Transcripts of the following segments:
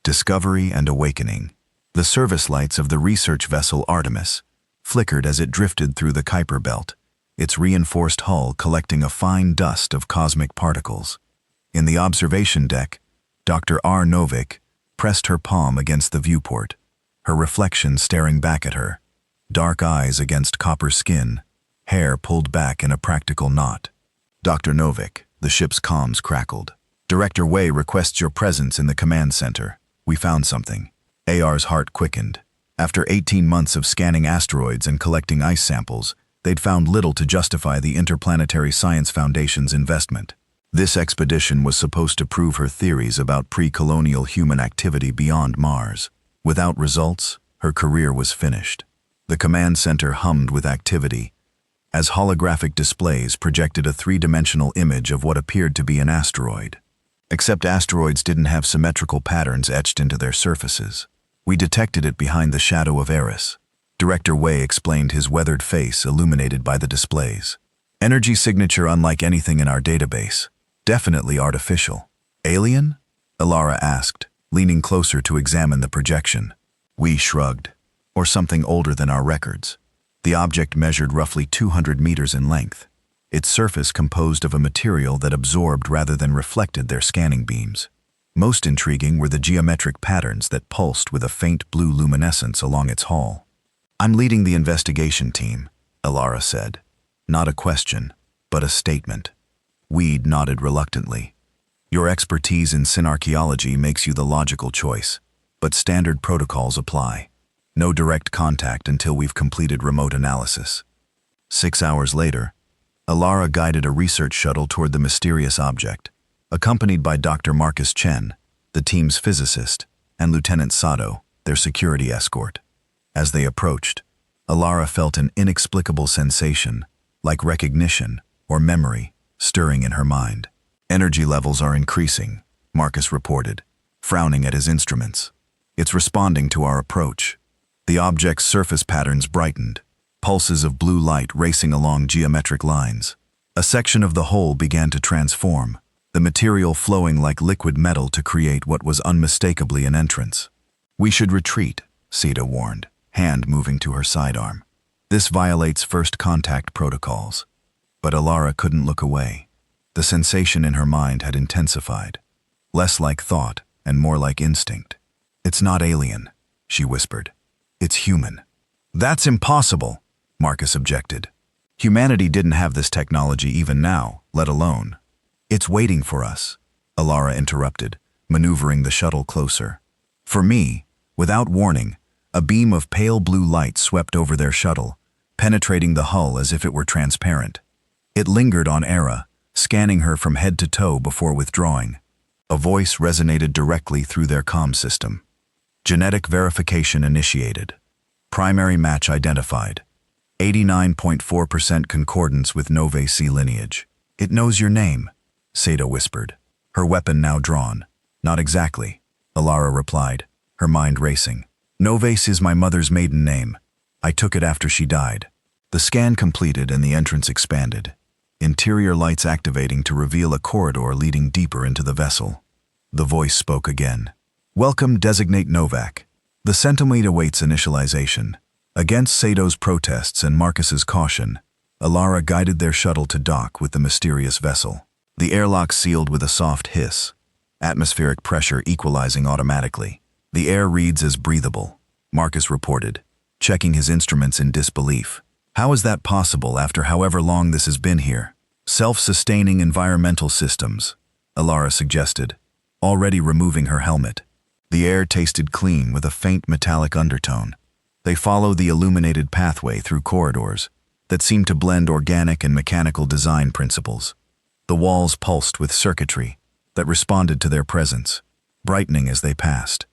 Discovery and Awakening. The service lights of the research vessel Artemis flickered as it drifted through the Kuiper belt, its reinforced hull collecting a fine dust of cosmic particles. In the observation deck, Dr. R. Novik pressed her palm against the viewport, her reflection staring back at her, dark eyes against copper skin, hair pulled back in a practical knot. Dr. Novik, the ship's comms crackled. Director Wei requests your presence in the command center. We found something. AR's heart quickened. After 18 months of scanning asteroids and collecting ice samples, they'd found little to justify the Interplanetary Science Foundation's investment. This expedition was supposed to prove her theories about pre-colonial human activity beyond Mars. Without results, her career was finished. The command center hummed with activity, as holographic displays projected a three-dimensional image of what appeared to be an asteroid. Except asteroids didn't have symmetrical patterns etched into their surfaces. We detected it behind the shadow of Eris. Director Wei explained, his weathered face illuminated by the displays. Energy signature unlike anything in our database. Definitely artificial. Alien? Alara asked, leaning closer to examine the projection. We shrugged. Or something older than our records. The object measured roughly 200 meters in length, its surface composed of a material that absorbed rather than reflected their scanning beams. Most intriguing were the geometric patterns that pulsed with a faint blue luminescence along its hull. I'm leading the investigation team, Alara said. Not a question, but a statement. Weed nodded reluctantly. Your expertise in synarchaeology makes you the logical choice, but standard protocols apply. No direct contact until we've completed remote analysis. 6 hours later, Alara guided a research shuttle toward the mysterious object, accompanied by Dr. Marcus Chen, the team's physicist, and Lieutenant Sato, their security escort. As they approached, Alara felt an inexplicable sensation, like recognition or memory, stirring in her mind. Energy levels are increasing, Marcus reported, frowning at his instruments. It's responding to our approach. The object's surface patterns brightened, pulses of blue light racing along geometric lines. A section of the whole began to transform, the material flowing like liquid metal to create what was unmistakably an entrance. We should retreat, Sita warned, hand moving to her sidearm. This violates first contact protocols. But Alara couldn't look away. The sensation in her mind had intensified, less like thought and more like instinct. It's not alien, she whispered. It's human. That's impossible, Marcus objected. Humanity didn't have this technology even now, let alone. It's waiting for us, Alara interrupted, maneuvering the shuttle closer. For me, without warning, a beam of pale blue light swept over their shuttle, penetrating the hull as if it were transparent. It lingered on Era, scanning her from head to toe before withdrawing. A voice resonated directly through their comm system. Genetic verification initiated. Primary match identified. 89.4% concordance with Nove C lineage. It knows your name, Sato whispered, her weapon now drawn. Not exactly, Alara replied, her mind racing. Noves is my mother's maiden name. I took it after she died. The scan completed and the entrance expanded, interior lights activating to reveal a corridor leading deeper into the vessel. The voice spoke again. Welcome, designate Novak. The Sentinel awaits initialization. Against Sato's protests and Marcus's caution, Alara guided their shuttle to dock with the mysterious vessel. The airlock sealed with a soft hiss, atmospheric pressure equalizing automatically. The air reads as breathable, Marcus reported, checking his instruments in disbelief. How is that possible after however long this has been here? Self-sustaining environmental systems, Alara suggested, already removing her helmet. The air tasted clean with a faint metallic undertone. They followed the illuminated pathway through corridors that seemed to blend organic and mechanical design principles. The walls pulsed with circuitry that responded to their presence, brightening as they passed.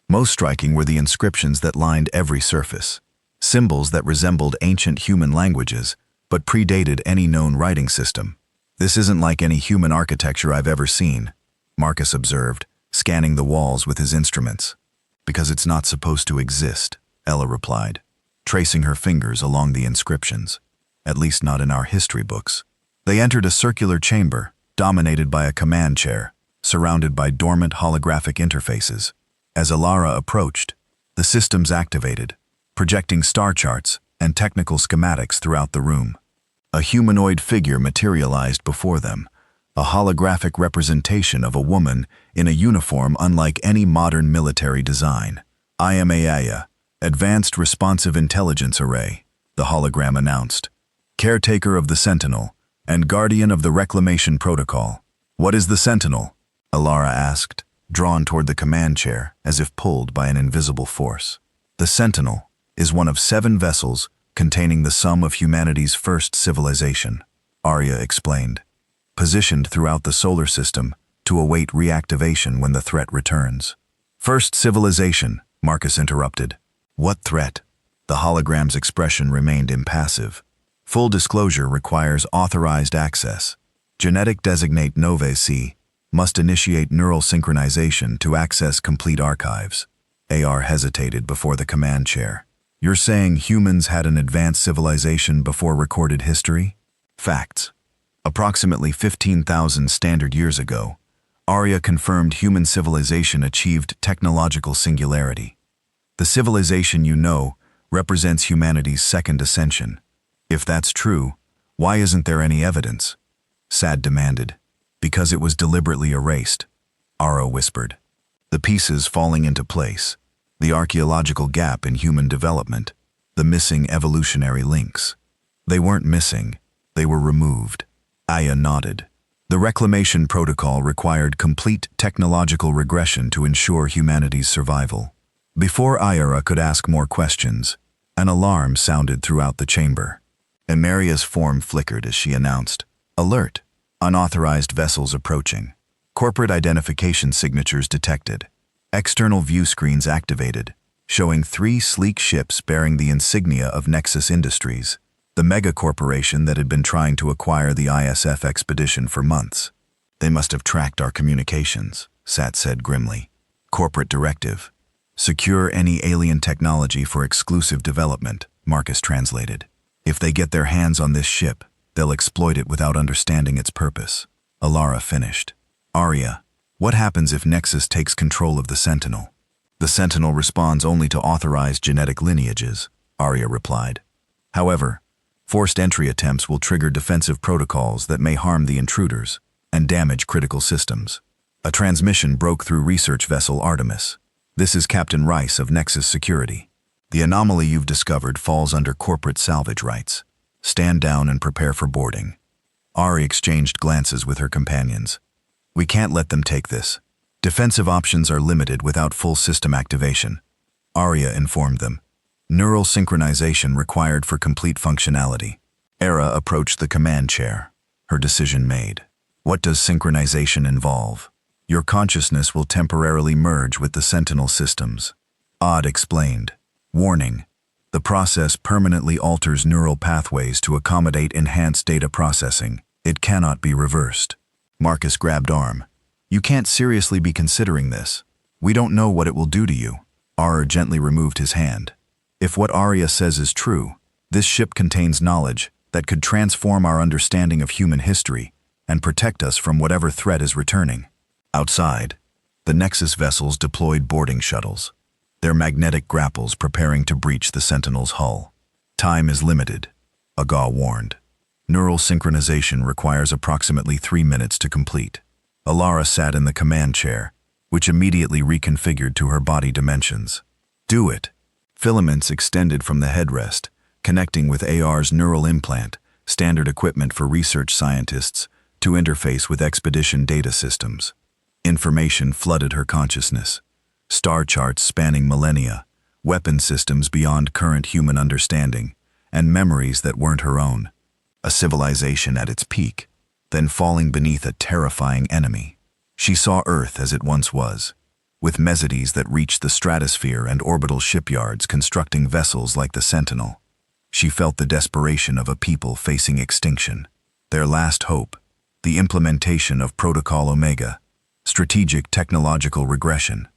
Most striking were the inscriptions that lined every surface, symbols that resembled ancient human languages but predated any known writing system. This isn't like any human architecture I've ever seen, Marcus observed, scanning the walls with his instruments. Because it's not supposed to exist, Ella replied, tracing her fingers along the inscriptions. At least not in our history books. They entered a circular chamber, dominated by a command chair, surrounded by dormant holographic interfaces. As Alara approached, the systems activated, projecting star charts and technical schematics throughout the room. A humanoid figure materialized before them, a holographic representation of a woman in a uniform unlike any modern military design. "I am Aya, Advanced Responsive Intelligence Array," the hologram announced. "Caretaker of the Sentinel and guardian of the Reclamation Protocol." "What is the Sentinel?" Alara asked, drawn toward the command chair as if pulled by an invisible force. "The Sentinel is one of 7 vessels containing the sum of humanity's first civilization," Arya explained, "positioned throughout the solar system to await reactivation when the threat returns." "First civilization," Marcus interrupted. "What threat?" The hologram's expression remained impassive. "Full disclosure requires authorized access. Genetic designate Nove C must initiate neural synchronization to access complete archives." AR hesitated before the command chair. "You're saying humans had an advanced civilization before recorded history?" "Facts. Approximately 15,000 standard years ago, Arya confirmed human civilization achieved technological singularity. The civilization you know represents humanity's second ascension. If that's true, why isn't there any evidence?" Sad demanded. "Because it was deliberately erased," Ara whispered. "The pieces falling into place, the archaeological gap in human development, the missing evolutionary links. They weren't missing, they were removed." Aya nodded. "The Reclamation Protocol required complete technological regression to ensure humanity's survival." Before Ayara could ask more questions, an alarm sounded throughout the chamber. Emeria's form flickered as she announced, "Alert! Unauthorized vessels approaching. Corporate identification signatures detected. External view screens activated, showing 3 sleek ships bearing the insignia of Nexus Industries, the mega-corporation that had been trying to acquire the ISF expedition for months." "They must have tracked our communications," Sat said grimly. "Corporate directive. Secure any alien technology for exclusive development," Marcus translated. "If they get their hands on this ship, they'll exploit it without understanding its purpose." Alara finished. "Arya, what happens if Nexus takes control of the Sentinel?" "The Sentinel responds only to authorized genetic lineages," Arya replied. "However, forced entry attempts will trigger defensive protocols that may harm the intruders and damage critical systems." A transmission broke through research vessel Artemis. "This is Captain Rice of Nexus Security. The anomaly you've discovered falls under corporate salvage rights. Stand down and prepare for boarding." Ari exchanged glances with her companions. "We can't let them take this. Defensive options are limited without full system activation," Arya informed them. "Neural synchronization required for complete functionality." Era approached the command chair, her decision made. "What does synchronization involve?" "Your consciousness will temporarily merge with the Sentinel systems," Odd explained. "Warning: the process permanently alters neural pathways to accommodate enhanced data processing. It cannot be reversed." Marcus grabbed arm. "You can't seriously be considering this. We don't know what it will do to you." Ara gently removed his hand. "If what Arya says is true, this ship contains knowledge that could transform our understanding of human history and protect us from whatever threat is returning." Outside, the Nexus vessels deployed boarding shuttles, their magnetic grapples preparing to breach the Sentinel's hull. "Time is limited," Aga warned. "Neural synchronization requires approximately 3 minutes to complete." Alara sat in the command chair, which immediately reconfigured to her body dimensions. "Do it." Filaments extended from the headrest, connecting with AR's neural implant, standard equipment for research scientists, to interface with expedition data systems. Information flooded her consciousness. Star charts spanning millennia, weapon systems beyond current human understanding, and memories that weren't her own. A civilization at its peak, then falling beneath a terrifying enemy. She saw Earth as it once was, with mesodes that reached the stratosphere and orbital shipyards constructing vessels like the Sentinel. She felt the desperation of a people facing extinction. Their last hope, the implementation of Protocol Omega, strategic technological regression.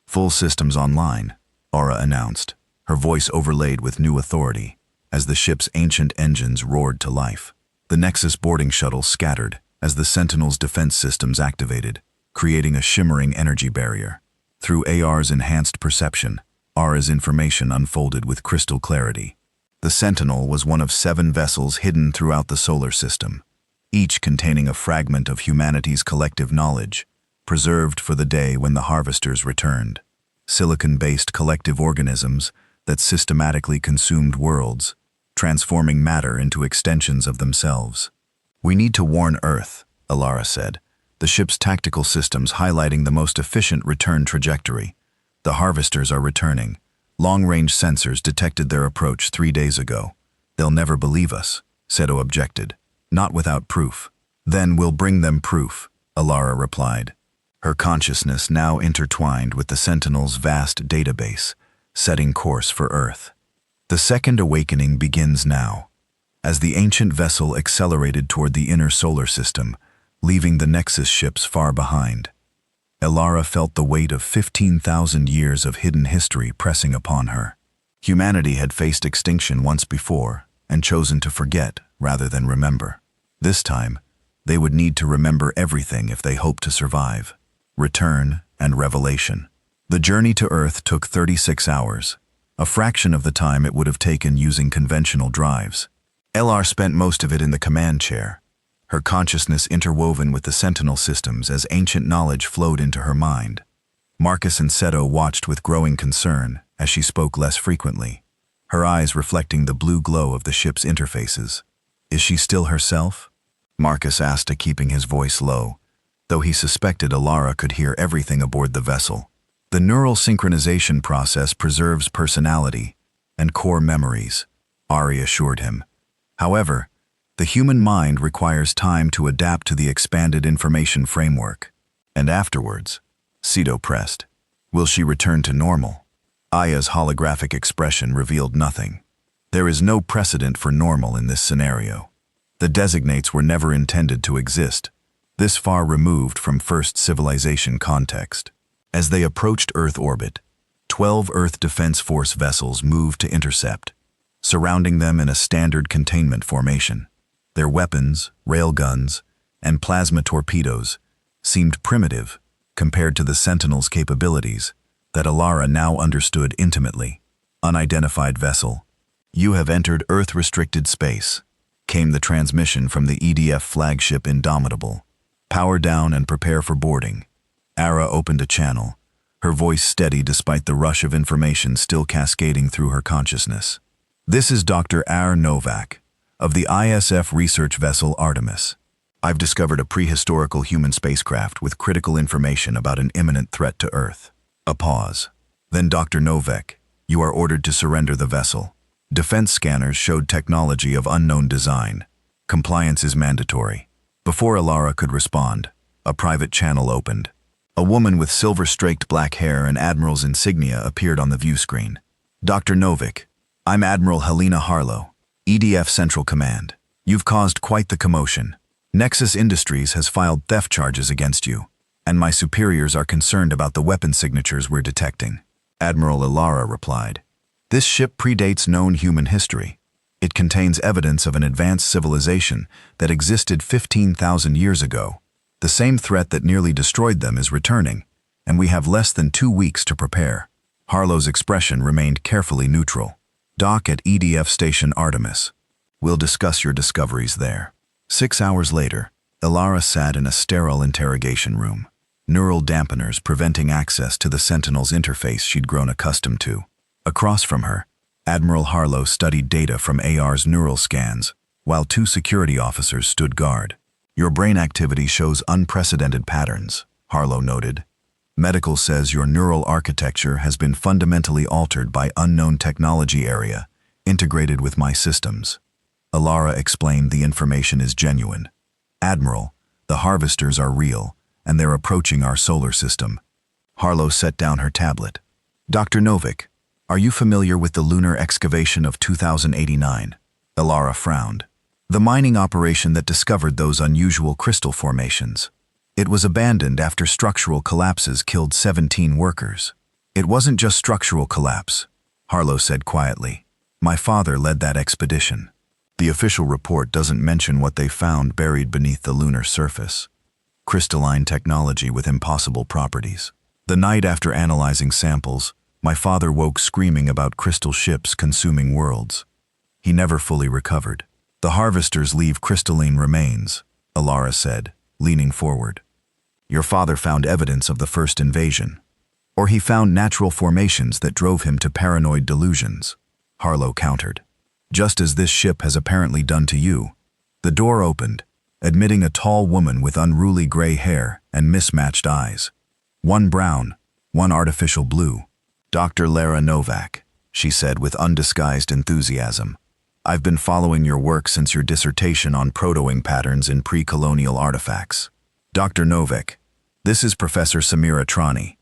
"Full systems online," Aura announced, her voice overlaid with new authority, as the ship's ancient engines roared to life. The Nexus boarding shuttle scattered as the Sentinel's defense systems activated, creating a shimmering energy barrier. Through AR's enhanced perception, Aura's information unfolded with crystal clarity. The Sentinel was one of 7 vessels hidden throughout the solar system, each containing a fragment of humanity's collective knowledge, preserved for the day when the harvesters returned. Silicon-based collective organisms that systematically consumed worlds, transforming matter into extensions of themselves. "We need to warn Earth," Alara said, the ship's tactical systems highlighting the most efficient return trajectory. "The harvesters are returning. Long-range sensors detected their approach 3 days ago. They'll never believe us," Seto objected. "Not without proof." "Then we'll bring them proof," Alara replied, her consciousness now intertwined with the Sentinel's vast database, setting course for Earth. The second awakening begins now. As the ancient vessel accelerated toward the inner solar system, leaving the Nexus ships far behind, Alara felt the weight of 15,000 years of hidden history pressing upon her. Humanity had faced extinction once before and chosen to forget rather than remember. This time, they would need to remember everything if they hoped to survive. Return and revelation. The journey to Earth took 36 hours, a fraction of the time it would have taken using conventional drives. Elar spent most of it in the command chair, her consciousness interwoven with the Sentinel systems as ancient knowledge flowed into her mind. Marcus and Seto watched with growing concern as she spoke less frequently, her eyes reflecting the blue glow of the ship's interfaces. "Is she still herself?" Marcus asked, keeping his voice low, though he suspected Alara could hear everything aboard the vessel. "The neural synchronization process preserves personality and core memories," Ari assured him. "However, the human mind requires time to adapt to the expanded information framework. And afterwards," Seto pressed, "will she return to normal?" Aya's holographic expression revealed nothing. There is no precedent for normal in this scenario. The designates were never intended to exist, this far removed from first civilization context. As they approached Earth orbit, 12 Earth Defense Force vessels moved to intercept, surrounding them in a standard containment formation. Their weapons, railguns, and plasma torpedoes seemed primitive compared to the Sentinel's capabilities that Alara now understood intimately. "Unidentified vessel, you have entered Earth-restricted space," came the transmission from the EDF flagship Indomitable. "Power down and prepare for boarding." Ara opened a channel, her voice steady despite the rush of information still cascading through her consciousness. "This is Dr. Ar Novak, of the ISF research vessel Artemis. I've discovered a prehistorical human spacecraft with critical information about an imminent threat to Earth." A pause. "Then Dr. Novak, you are ordered to surrender the vessel. Defense scanners showed technology of unknown design. Compliance is mandatory." Before Alara could respond, a private channel opened. A woman with silver-streaked black hair and Admiral's insignia appeared on the view screen. "Dr. Novak, I'm Admiral Helena Harlow, EDF Central Command. You've caused quite the commotion. Nexus Industries has filed theft charges against you, and my superiors are concerned about the weapon signatures we're detecting." Admiral Alara replied, "This ship predates known human history. It contains evidence of an advanced civilization that existed 15,000 years ago. The same threat that nearly destroyed them is returning, and we have less than 2 weeks to prepare." Harlow's expression remained carefully neutral. "Dock at EDF Station Artemis. We'll discuss your discoveries there." 6 hours later, Alara sat in a sterile interrogation room, neural dampeners preventing access to the Sentinel's interface she'd grown accustomed to. Across from her, Admiral Harlow studied data from AR's neural scans, while 2 security officers stood guard. "Your brain activity shows unprecedented patterns," Harlow noted. "Medical says your neural architecture has been fundamentally altered by unknown technology area, integrated with my systems." Alara explained the information is genuine. "Admiral, the harvesters are real, and they're approaching our solar system." Harlow set down her tablet. "Dr. Novak, are you familiar with the lunar excavation of 2089? Alara frowned. "The mining operation that discovered those unusual crystal formations. It was abandoned after structural collapses killed 17 workers." "It wasn't just structural collapse," Harlow said quietly. "My father led that expedition. The official report doesn't mention what they found buried beneath the lunar surface. Crystalline technology with impossible properties. The night after analyzing samples, my father woke screaming about crystal ships consuming worlds. He never fully recovered. The harvesters leave crystalline remains, Alara said, leaning forward. Your father found evidence of the first invasion. Or he found natural formations that drove him to paranoid delusions, Harlow countered. Just as this ship has apparently done to you. The door opened, admitting a tall woman with unruly gray hair and mismatched eyes. One brown, one artificial blue. Dr. Lara Novak, she said with undisguised enthusiasm. I've been following your work since your dissertation on protoing patterns in pre-colonial artifacts. Dr. Novak, this is Professor Samira Trani.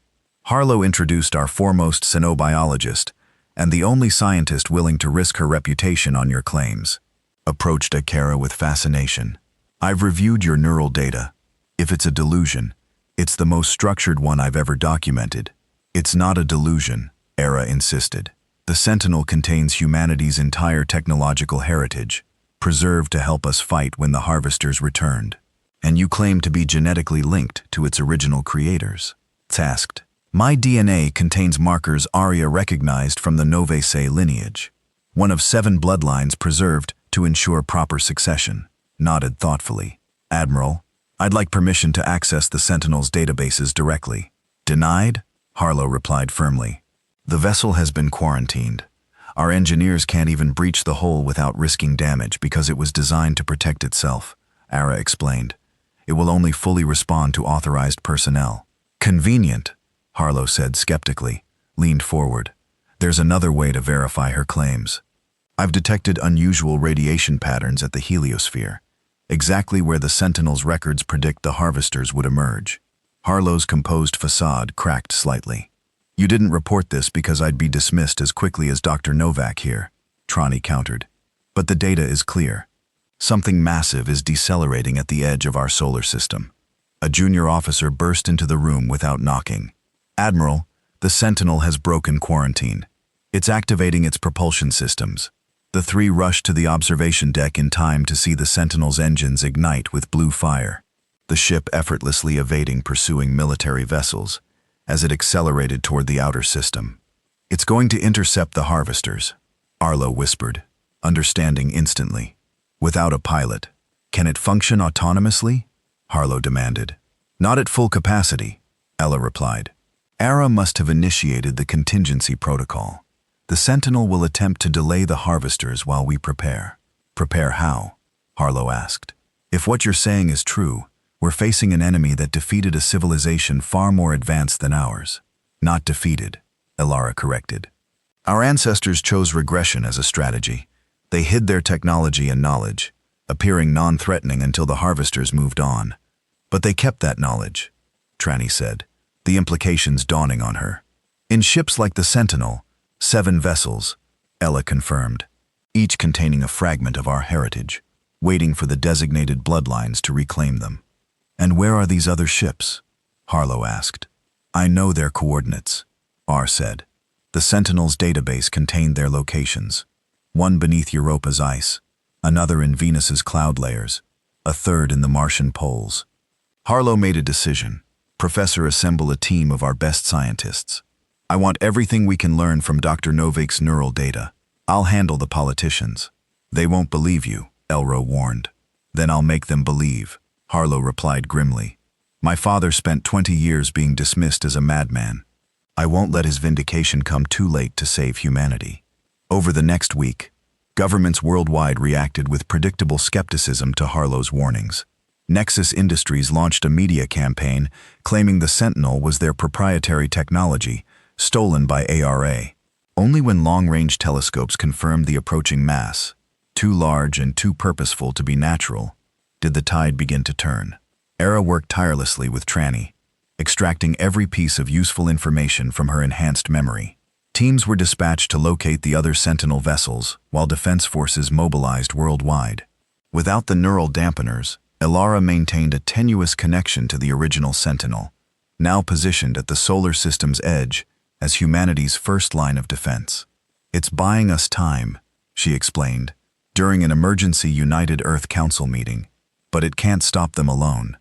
Harlow introduced our foremost xenobiologist, and the only scientist willing to risk her reputation on your claims. Approached Akara with fascination. I've reviewed your neural data. If it's a delusion, it's the most structured one I've ever documented. It's not a delusion, Era insisted. The Sentinel contains humanity's entire technological heritage, preserved to help us fight when the Harvesters returned. And you claim to be genetically linked to its original creators. Tasked. My DNA contains markers Arya recognized from the Novese lineage, one of 7 bloodlines preserved to ensure proper succession. Nodded thoughtfully. Admiral, I'd like permission to access the Sentinel's databases directly. Denied? Harlow replied firmly. The vessel has been quarantined. Our engineers can't even breach the hull without risking damage because it was designed to protect itself, Ara explained. It will only fully respond to authorized personnel. Convenient, Harlow said skeptically, leaned forward. There's another way to verify her claims. I've detected unusual radiation patterns at the heliosphere, exactly where the Sentinel's records predict the Harvesters would emerge. Harlow's composed facade cracked slightly. You didn't report this because I'd be dismissed as quickly as Dr. Novak here, Trani countered. But the data is clear. Something massive is decelerating at the edge of our solar system. A junior officer burst into the room without knocking. Admiral, the Sentinel has broken quarantine. It's activating its propulsion systems. The 3 rushed to the observation deck in time to see the Sentinel's engines ignite with blue fire, the ship effortlessly evading pursuing military vessels as it accelerated toward the outer system. It's going to intercept the Harvesters, Arlo whispered, understanding instantly. Without a pilot, can it function autonomously? Harlow demanded. Not at full capacity, Ella replied. Ara must have initiated the contingency protocol. The Sentinel will attempt to delay the Harvesters while we prepare. Prepare how? Harlow asked. If what you're saying is true, we're facing an enemy that defeated a civilization far more advanced than ours. Not defeated, Elara corrected. Our ancestors chose regression as a strategy. They hid their technology and knowledge, appearing non-threatening until the Harvesters moved on. But they kept that knowledge, Trani said, the implications dawning on her. In ships like the Sentinel, 7 vessels, Ella confirmed, each containing a fragment of our heritage, waiting for the designated bloodlines to reclaim them. And where are these other ships? Harlow asked. I know their coordinates, R said. The Sentinel's database contained their locations. One beneath Europa's ice, another in Venus's cloud layers, a third in the Martian poles. Harlow made a decision. Professor, assemble a team of our best scientists. I want everything we can learn from Dr. Novak's neural data. I'll handle the politicians. They won't believe you, Elro warned. Then I'll make them believe, Harlow replied grimly. My father spent 20 years being dismissed as a madman. I won't let his vindication come too late to save humanity. Over the next week, governments worldwide reacted with predictable skepticism to Harlow's warnings. Nexus Industries launched a media campaign claiming the Sentinel was their proprietary technology, stolen by ARA. Only when long-range telescopes confirmed the approaching mass, too large and too purposeful to be natural, did the tide begin to turn. Era worked tirelessly with Trani, extracting every piece of useful information from her enhanced memory. Teams were dispatched to locate the other Sentinel vessels, while defense forces mobilized worldwide. Without the neural dampeners, Elara maintained a tenuous connection to the original Sentinel, now positioned at the solar system's edge as humanity's first line of defense. It's buying us time, she explained, during an emergency United Earth Council meeting, but it can't stop them alone.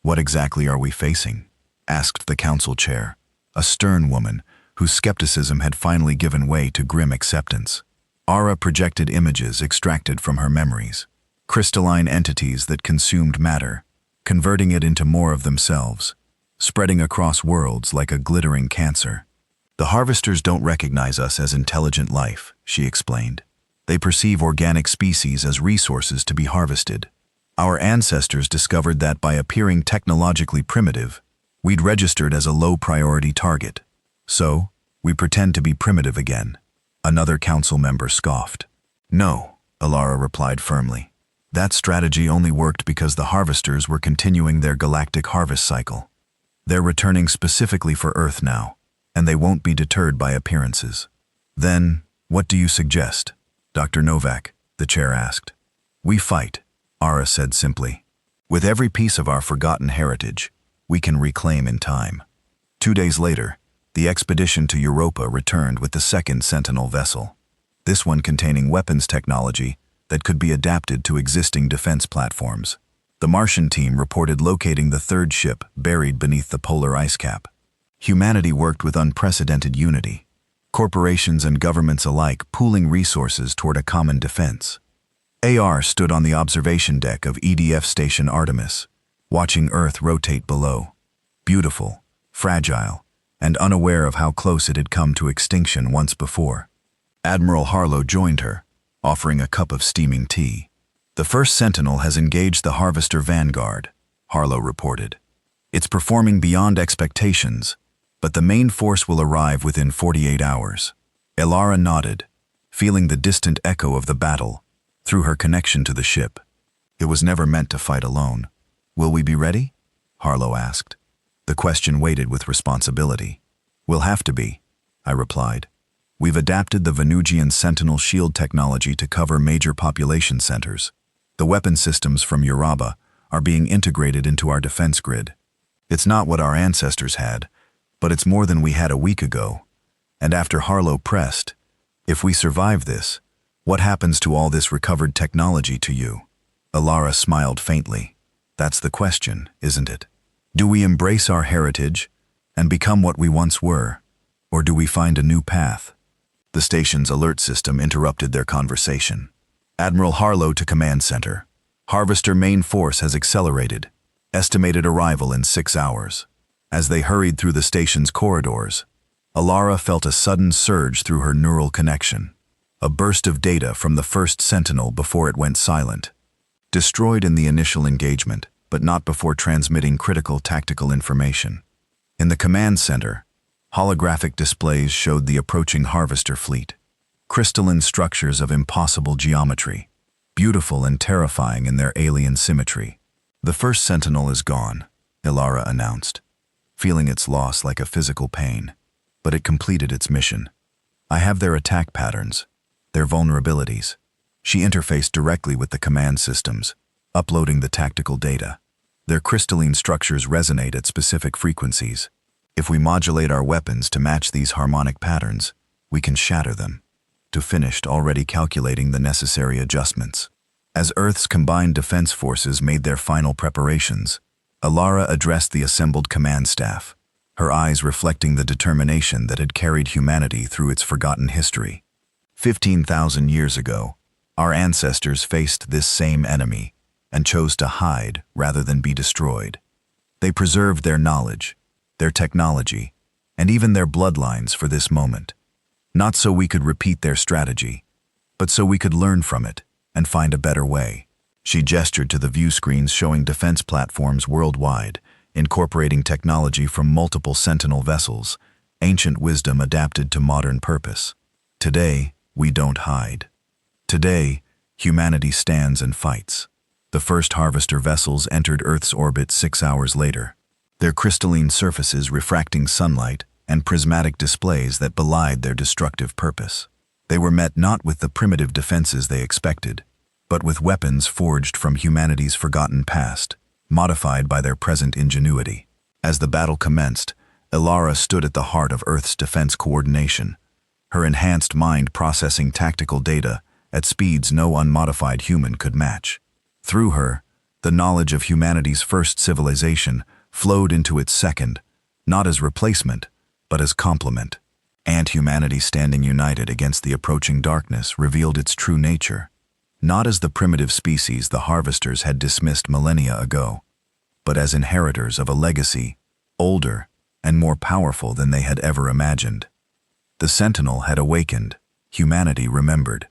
What exactly are we facing? Asked the council chair. a stern woman whose skepticism had finally given way to grim acceptance. Aura projected images extracted from her memories, crystalline entities that consumed matter, converting it into more of themselves, spreading across worlds like a glittering cancer. The harvesters don't recognize us as intelligent life, she explained. They perceive organic species as resources to be harvested. Our ancestors discovered that by appearing technologically primitive, we'd registered as a low-priority target. So, we pretend to be primitive again. Another council member scoffed. No, Alara replied firmly. That strategy only worked because the harvesters were continuing their galactic harvest cycle. They're returning specifically for Earth now, and they won't be deterred by appearances. Then, what do you suggest? Dr. Novak, the chair asked. We fight, Ara said simply. With every piece of our forgotten heritage, we can reclaim in time. 2 days later, the expedition to Europa returned with the second Sentinel vessel. This one containing weapons technology that could be adapted to existing defense platforms. The Martian team reported locating the third ship buried beneath the polar ice cap. Humanity worked with unprecedented unity. Corporations and governments alike pooling resources toward a common defense. AR stood on the observation deck of EDF Station Artemis, watching Earth rotate below. Beautiful, fragile, and unaware of how close it had come to extinction once before. Admiral Harlow joined her, offering a cup of steaming tea. The first Sentinel has engaged the Harvester Vanguard, Harlow reported. It's performing beyond expectations, but the main force will arrive within 48 hours. Elara nodded, feeling the distant echo of the battle through her connection to the ship. It was never meant to fight alone. Will we be ready? Harlow asked. The question weighted with responsibility. We'll have to be, I replied. We've adapted the Venusian Sentinel shield technology to cover major population centers. The weapon systems from Uraba are being integrated into our defense grid. It's not what our ancestors had, but it's more than we had a week ago. And after Harlow pressed, if we survive this, what happens to all this recovered technology to you? Alara smiled faintly. That's the question, isn't it? Do we embrace our heritage and become what we once were, or do we find a new path? The station's alert system interrupted their conversation. Admiral Harlow to Command Center. Harvester main force has accelerated. Estimated arrival in 6 hours. As they hurried through the station's corridors, Alara felt a sudden surge through her neural connection. A burst of data from the first Sentinel before it went silent. Destroyed in the initial engagement, but not before transmitting critical tactical information. In the command center, holographic displays showed the approaching harvester fleet. Crystalline structures of impossible geometry, beautiful and terrifying in their alien symmetry. The first Sentinel is gone, Ilara announced, feeling its loss like a physical pain, but it completed its mission. I have their attack patterns, their vulnerabilities. She interfaced directly with the command systems, uploading the tactical data. Their crystalline structures resonate at specific frequencies. If we modulate our weapons to match these harmonic patterns, we can shatter them. To finished already calculating the necessary adjustments. As Earth's combined defense forces made their final preparations, Alara addressed the assembled command staff, her eyes reflecting the determination that had carried humanity through its forgotten history. 15,000 years ago, our ancestors faced this same enemy and chose to hide rather than be destroyed. They preserved their knowledge, their technology, and even their bloodlines for this moment. Not so we could repeat their strategy, but so we could learn from it and find a better way. She gestured to the view screens showing defense platforms worldwide, incorporating technology from multiple Sentinel vessels, ancient wisdom adapted to modern purpose. Today, we don't hide. Today, humanity stands and fights. The first harvester vessels entered Earth's orbit 6 hours later, their crystalline surfaces refracting sunlight and prismatic displays that belied their destructive purpose. They were met not with the primitive defenses they expected, but with weapons forged from humanity's forgotten past, modified by their present ingenuity. As the battle commenced, Ilara stood at the heart of Earth's defense coordination, her enhanced mind processing tactical data at speeds no unmodified human could match. Through her, the knowledge of humanity's first civilization flowed into its second, not as replacement, but as complement. And humanity standing united against the approaching darkness revealed its true nature, not as the primitive species the harvesters had dismissed millennia ago, but as inheritors of a legacy, older and more powerful than they had ever imagined. The sentinel had awakened, humanity remembered.